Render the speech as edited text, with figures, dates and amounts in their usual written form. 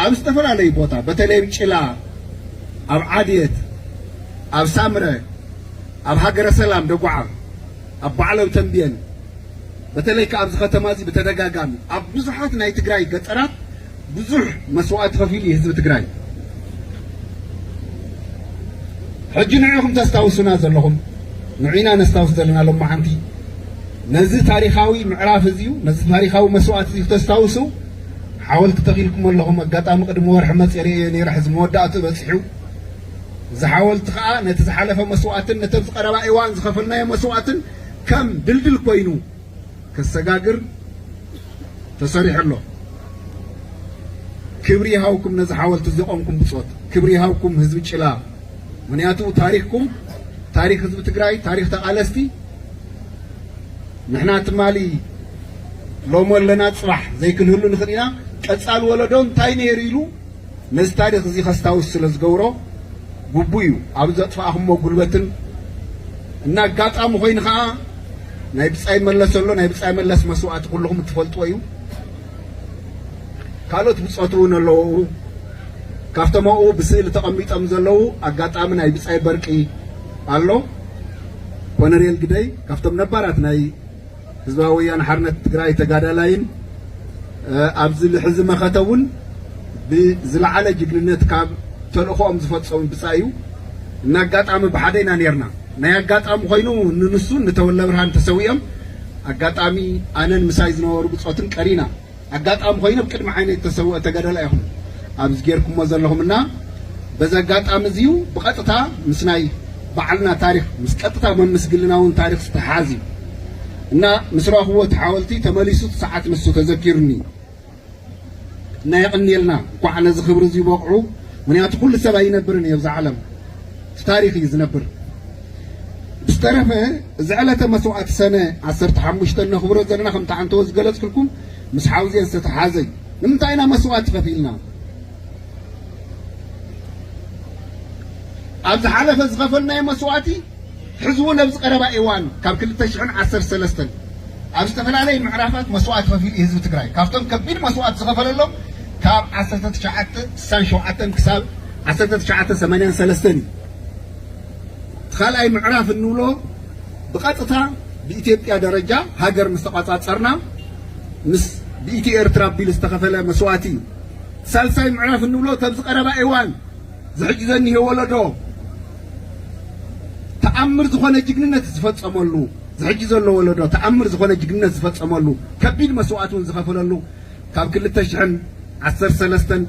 ኣብ ዝተፈላለዩ ቦታ በተለይ ጭላ ኣብ ዓድየት ኣብ ሳምረ ኣብ ሃገረ ሰላም ደጓዓ ኣብ ባዕለው ተንብየን በተለይ ከአብዝ ከተማ እዚ በተደጋጋሚ ኣብ ብዙሓት ናይ ትግራይ ገጠራት ብዙሕ መስዋዕት ከፊሉ ህዝብ ትግራይ ሕጂ ንዕኹም ተስታውሱና ዘለኹም ንዒና ነስታውስ ዘለና ሎማዓንቲ ነዚ ታሪኻዊ ምዕራፍ እዚዩ ነዚ ታሪኻዊ መስዋዕት እዚዩ ተስታውሱ ሓወልቲ ተኺልኩም ኣለኹም ኣጋጣሚ ቅድሚ ወርሒ መፅአ ሪአ ነይረ ሕዚ መወዳእቱ በፂሑ እዚ ሓወልቲ ከዓ ነቲ ዝሓለፈ መስዋዕትን ነቲ ዝቐረባ እዋን ዝኸፈልናዮ መስዋዕትን ከም ድልድል ኮይኑ ከሰጋግር ተሰሪሕ ኣሎ ክብሪ ይሃውኩም ነዚ ሓወልቲ ዝቆምኩም ብፆት ክብሪ ይሃውኩም ህዝቢ ጭላ ምክንያቱ ታሪክኩም ታሪክ ህዝቢ ትግራይ ታሪክ ተቃለስቲ ንሕና ትማሊ ሎሞ ኣለና ፅባሕ ዘይክንህሉ ንኽእል ኢና ቀፃል ወለዶ እንታይ ነይሩ ኢሉ ነዚ ታሪክ እዚ ከስታውስ ስለ ዝገብሮ ግቡ እዩ ኣብ ዘጥፋእኹሞ ጉልበትን እና ኣጋጣሚ ኮይኑ ከዓ ናይ ብፃይ መለስ ኣሎ ናይ ብፃይ መለስ መስዋዕቲ ኩልኩም ትፈልጥዎ እዩ ካልኦት ብፆት እውን ኣለዉ ካብቶም ኣብኡ ብስእሊ ተቐሚጦም ዘለዉ ኣጋጣሚ ናይ ብፃይ በርቂ ኣሎ ኮነሬል ግደይ ካብቶም ነባራት ናይ ህዝባዊ ወያነ ሓርነት ትግራይ ተጋዳላይን ኣብዚ ልሕዚ መኸተ እውን ብዝለዓለ ጅግንነት ካብ ተልእኾኦም ዝፈፀሙ ብፃይ እዩ እና ኣጋጣሚ ብሓደይና ነርና ናይ ኣጋጣሚ ኮይኑ ንንሱ ንተወለ ብርሃን ተሰዊኦም ኣጋጣሚ ኣነን ምሳይ ዝነበሩ ብፆትን ቀሪና ኣጋጣሚ ኮይኑ ብቅድሚ ዓይነይ ተሰውአ ተጋዳላ ይኹም ኣብዚ ጌርኩሞ ዘለኹምና በዚ ኣጋጣሚ እዚዩ ብቐጥታ ምስ ናይ ባዕልና ታሪክ ምስ ቀጥታ መምስግልናውን ታሪክ ዝተሓዝ እዩ እና ምስ ረኽቦ እቲ ሓወልቲ ተመሊሱ ሰዓት ንሱ ተዘኪሩኒ እና የቕኒየልና እኳዕ ነዚ ክብሪ እዚ ይበቕዑ ምክንያቱ ኩሉ ሰብ ኣይነብርን እዩ ኣብዚ ዓለም እቲ ታሪክ እዩ ዝነብር ብዝተረፈ እዚ ዕለተ መስዋዕቲ ሰነ 15 ነኽብሮ ዘለና ከምቲ ሓንተወ ዝገለፅክልኩም ምስ ሓውዝየን ዝተተሓዘ እዩ ንምንታይ ኢና መስዋዕቲ ከፊልና ኣብ ዝሓለፈ ዝኸፈልናዮ መስዋዕቲ ሕዚ እውን ኣብ ዝቐረባ እዋን ካብ 2013 ኣብ ዝተፈላለዩ ምዕራፋት መስዋዕቲ ከፊሉ ህዝቢ ትግራይ ካብቶም ከቢድ መስዋዕቲ ዝኸፈለሎም ካብ 1967 ክሳብ 1983 እዩ ካልኣይ ምዕራፍ እንብሎ ብቐጥታ ብኢትዮጵያ ደረጃ ሃገር ምስ ተቆፃፀርና ምስ ብኢትዮ ኤርትራ ቢል ዝተኸፈለ መስዋዕቲ እዩ ሳልሳይ ምዕራፍ እንብሎ ተብ ዝቐረባ እዋን ዝሕጅዘኒ ወለዶ ተኣምር ዝኾነ ጅግንነት ዝፈፀመሉ ዝሕጂ ዘሎ ወለዶ ተኣምር ዝኾነ ጅግንነት ዝፈፀመሉ ከቢድ መስዋዕት እውን ዝኸፈለሉ ካብ 2013